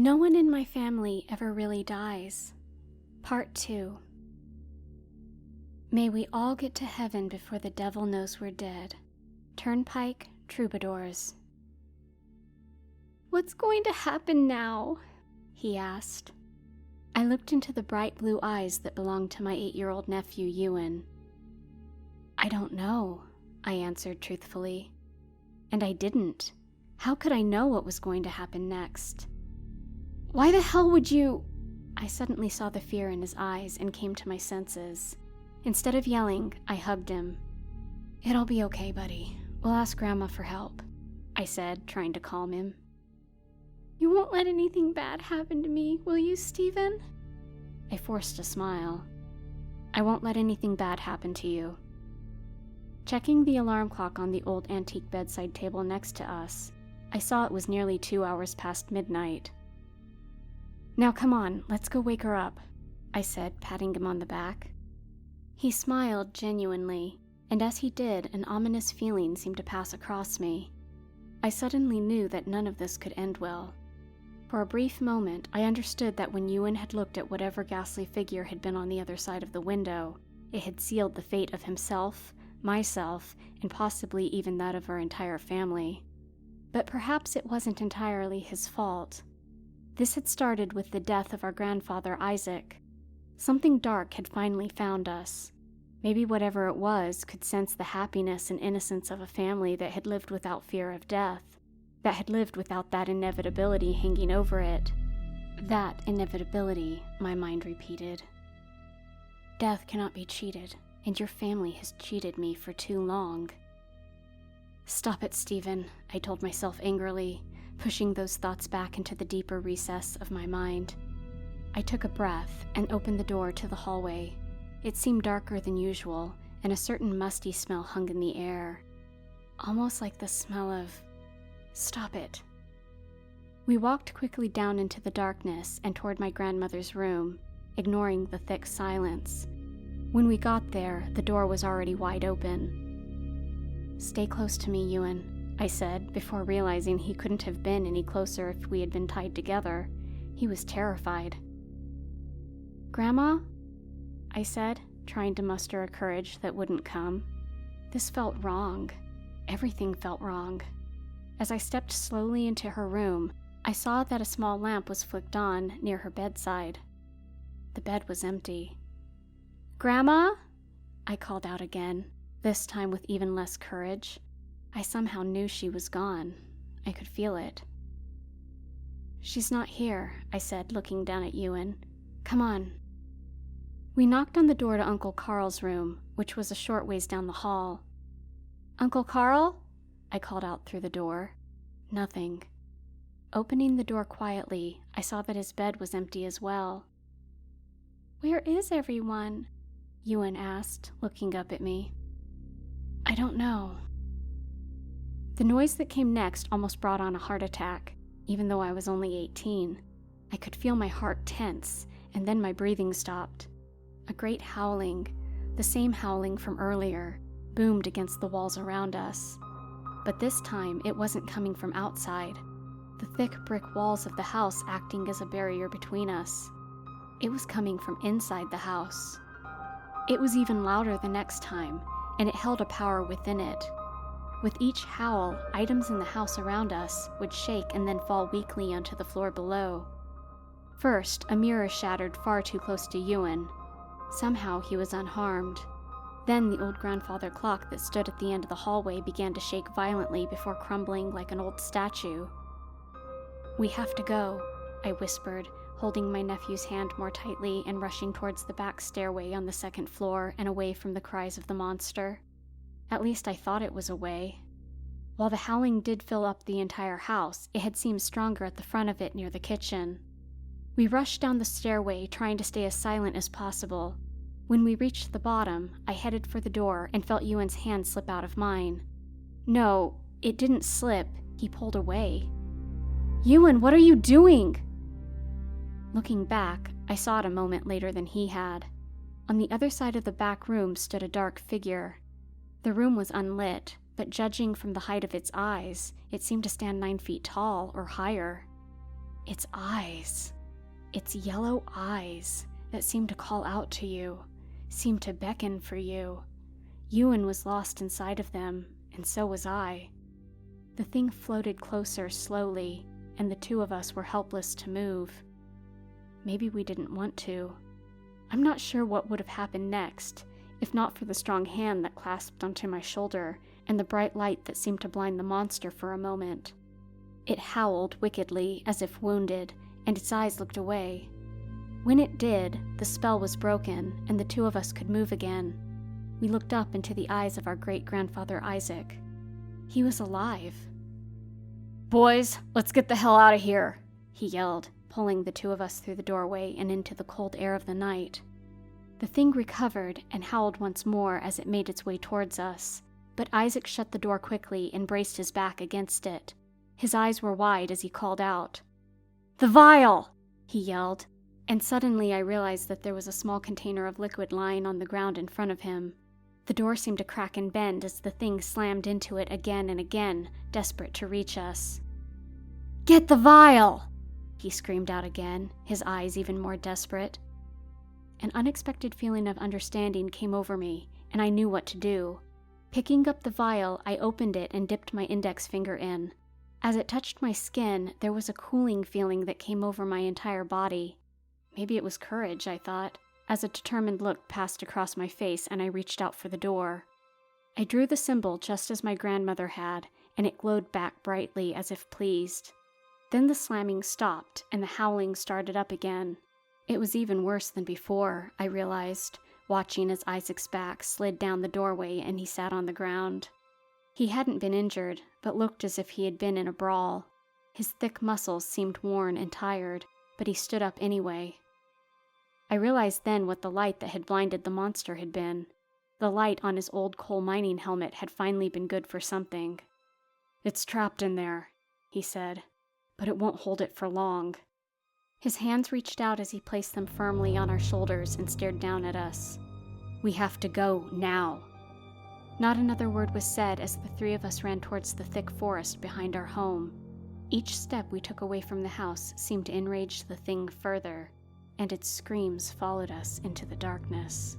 No one in my family ever really dies. Part 2. May we all get to heaven before the devil knows we're dead. Turnpike Troubadours. "What's going to happen now?" he asked. I looked into the bright blue eyes that belonged to my 8-year-old nephew, Ewan. "I don't know," I answered truthfully. And I didn't. How could I know what was going to happen next? "Why the hell would you—" I suddenly saw the fear in his eyes and came to my senses. Instead of yelling, I hugged him. "It'll be okay, buddy. We'll ask Grandma for help," I said, trying to calm him. "You won't let anything bad happen to me, will you, Stephen?" I forced a smile. "I won't let anything bad happen to you." Checking the alarm clock on the old antique bedside table next to us, I saw it was nearly 2 hours past midnight. "Now come on, let's go wake her up," I said, patting him on the back. He smiled genuinely, and as he did, an ominous feeling seemed to pass across me. I suddenly knew that none of this could end well. For a brief moment, I understood that when Ewan had looked at whatever ghastly figure had been on the other side of the window, it had sealed the fate of himself, myself, and possibly even that of our entire family. But perhaps it wasn't entirely his fault. This had started with the death of our grandfather, Isaac. Something dark had finally found us. Maybe whatever it was could sense the happiness and innocence of a family that had lived without fear of death, that had lived without that inevitability hanging over it. That inevitability, my mind repeated. Death cannot be cheated, and your family has cheated me for too long. "Stop it, Stephen," I told myself angrily, pushing those thoughts back into the deeper recess of my mind. I took a breath and opened the door to the hallway. It seemed darker than usual, and a certain musty smell hung in the air. Almost like the smell of... Stop it. We walked quickly down into the darkness and toward my grandmother's room, ignoring the thick silence. When we got there, the door was already wide open. "Stay close to me, Ewan," I said, before realizing he couldn't have been any closer if we had been tied together. He was terrified. "Grandma?" I said, trying to muster a courage that wouldn't come. This felt wrong. Everything felt wrong. As I stepped slowly into her room, I saw that a small lamp was flicked on near her bedside. The bed was empty. "Grandma?" I called out again, this time with even less courage. I somehow knew she was gone. I could feel it. "She's not here," I said, looking down at Ewan. "Come on." We knocked on the door to Uncle Carl's room, which was a short ways down the hall. "Uncle Carl?" I called out through the door. Nothing. Opening the door quietly, I saw that his bed was empty as well. "Where is everyone?" Ewan asked, looking up at me. "I don't know." The noise that came next almost brought on a heart attack, even though I was only 18. I could feel my heart tense, and then my breathing stopped. A great howling, the same howling from earlier, boomed against the walls around us. But this time, it wasn't coming from outside, the thick brick walls of the house acting as a barrier between us. It was coming from inside the house. It was even louder the next time, and it held a power within it. With each howl, items in the house around us would shake and then fall weakly onto the floor below. First, a mirror shattered far too close to Ewan. Somehow he was unharmed. Then the old grandfather clock that stood at the end of the hallway began to shake violently before crumbling like an old statue. "We have to go," I whispered, holding my nephew's hand more tightly and rushing towards the back stairway on the second floor and away from the cries of the monster. At least I thought it was away. While the howling did fill up the entire house, it had seemed stronger at the front of it near the kitchen. We rushed down the stairway, trying to stay as silent as possible. When we reached the bottom, I headed for the door and felt Ewan's hand slip out of mine. No, it didn't slip. He pulled away. "Ewan, what are you doing?" Looking back, I saw it a moment later than he had. On the other side of the back room stood a dark figure. The room was unlit, but judging from the height of its eyes, it seemed to stand 9 feet tall or higher. its eyes. Its yellow eyes that seemed to call out to you, seemed to beckon for you. Ewan was lost inside of them, and so was I. The thing floated closer slowly, and the two of us were helpless to move. Maybe we didn't want to. I'm not sure what would have happened next, if not for the strong hand that clasped onto my shoulder and the bright light that seemed to blind the monster for a moment. It howled wickedly, as if wounded, and its eyes looked away. When it did, the spell was broken, and the two of us could move again. We looked up into the eyes of our great-grandfather Isaac. He was alive. "Boys, let's get the hell out of here," he yelled, pulling the two of us through the doorway and into the cold air of the night. The thing recovered and howled once more as it made its way towards us, but Isaac shut the door quickly and braced his back against it. His eyes were wide as he called out. "The vial!" he yelled, and suddenly I realized that there was a small container of liquid lying on the ground in front of him. The door seemed to crack and bend as the thing slammed into it again and again, desperate to reach us. "Get the vial!" he screamed out again, his eyes even more desperate. An unexpected feeling of understanding came over me, and I knew what to do. Picking up the vial, I opened it and dipped my index finger in. As it touched my skin, there was a cooling feeling that came over my entire body. Maybe it was courage, I thought, as a determined look passed across my face and I reached out for the door. I drew the symbol just as my grandmother had, and it glowed back brightly as if pleased. Then the slamming stopped and the howling started up again. It was even worse than before, I realized, watching as Isaac's back slid down the doorway and he sat on the ground. He hadn't been injured, but looked as if he had been in a brawl. His thick muscles seemed worn and tired, but he stood up anyway. I realized then what the light that had blinded the monster had been. The light on his old coal mining helmet had finally been good for something. "It's trapped in there," he said, "but it won't hold it for long." His hands reached out as he placed them firmly on our shoulders and stared down at us. "We have to go now." Not another word was said as the three of us ran towards the thick forest behind our home. Each step we took away from the house seemed to enrage the thing further, and its screams followed us into the darkness.